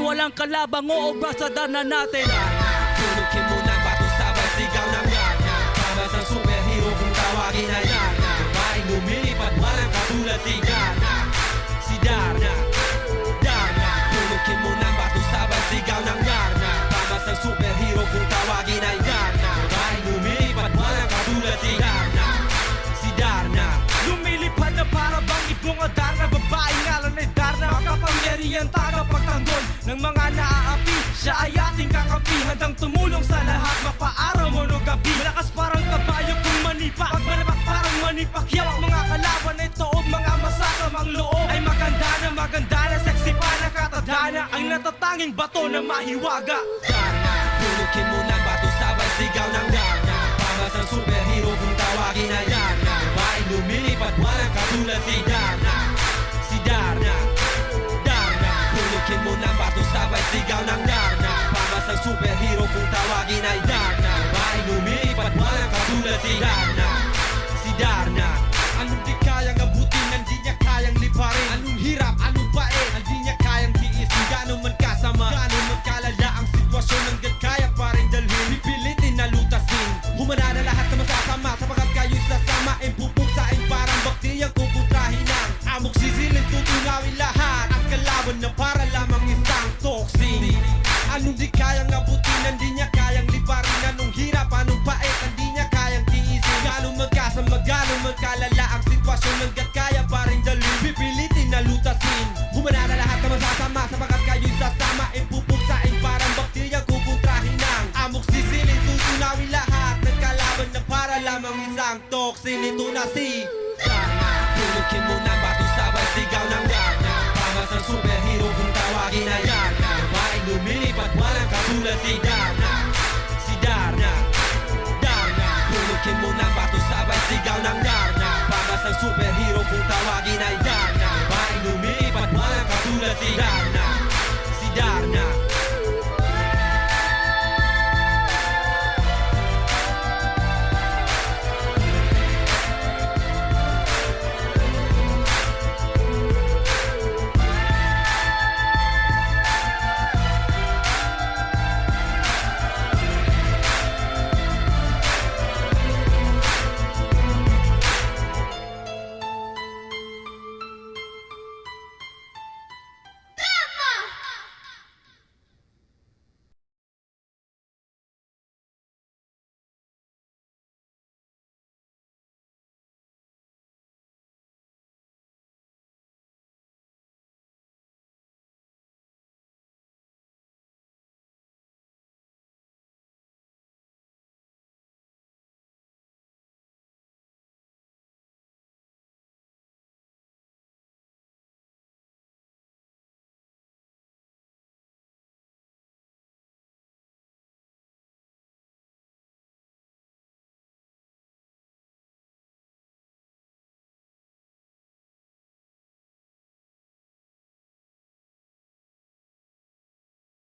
walang kalabang uobra sa dana natin. Tulukin mo ng bato sabay sigaw ng Darna. Pamas ang superhero kung tawagin ay Darna. Babaeng lumilipad walang katulad si Darna. Si Darna, Darna. Tulukin mo ng bato sabay sigaw ng Darna. Pamas ang superhero kung tawagin ay Darna. Babaeng lumilipad walang katulad si Darna. Si Darna. Lumilipad na para bang ibong Darna. Babae ngalan ay Darna. Makapangyarihan tagapagtanggol ng mga naaapi. Siya ay ating kakampi, handang tumulong sa lahat. Mapaaraw mo no gabi, malakas parang kabayo kung manipa. Pag manipak parang manipakyat. Mga kalaban ay toob, mga masasamang loob. Ay maganda na, sexy pa nakatadhana. Ang natatanging bato na mahiwaga. Darna, tulukin mo ng bato sabay sigaw ng Darna. Pamas ang superhero kung tawagin ay Darna. Babaeng lumilipad walang katulad si Darna. Si Darna, Darna. Tulukin mo ng bato sabay sigaw ng Darna. Pamas ang superhero kung tawagin ay Darna. Babaeng lumilipad walang katulad si Darna. Si Darna. Anong di kayang abutin, hindi niya kayang liparin. Anong hirap, anong bait, hindi niya kayang tiisin. Gano'n man kasama, gano'n man kalala ang sitwasyon, hanggang kaya pa rin dalhin. Pipilitin na lutasin, humana na lahat na masasama. Sapagat kayo'y sasamain, pupuksain parang baktiyang kukontrahin ang amok sisilin, tutunawin lahat ang kalaban na para lamang isang toxin. Anong di kayang abutin, hindi niya kayang liparin. Anong hirap, anong bait, hindi niya kayang tiisin. Gano'n magkasama, gano'n magkalala ang sitwasyon, hanggat kaya pa rin dalhin. Pipilitin na lutasin, humana na lahat na masasama. Sapagat kayo'y sasamain, pupuksain parang baktiyang kukontrahin ang amok sisilin, tutunawin lahat ng kalaban na para lamang isang toxin. Ito na si Darna, tulukin mo ng bato sabay sigaw ng Darna. Pamas ang superhero kung tawagin ay Darna. Babaeng lumilipad walang katulad si Darna.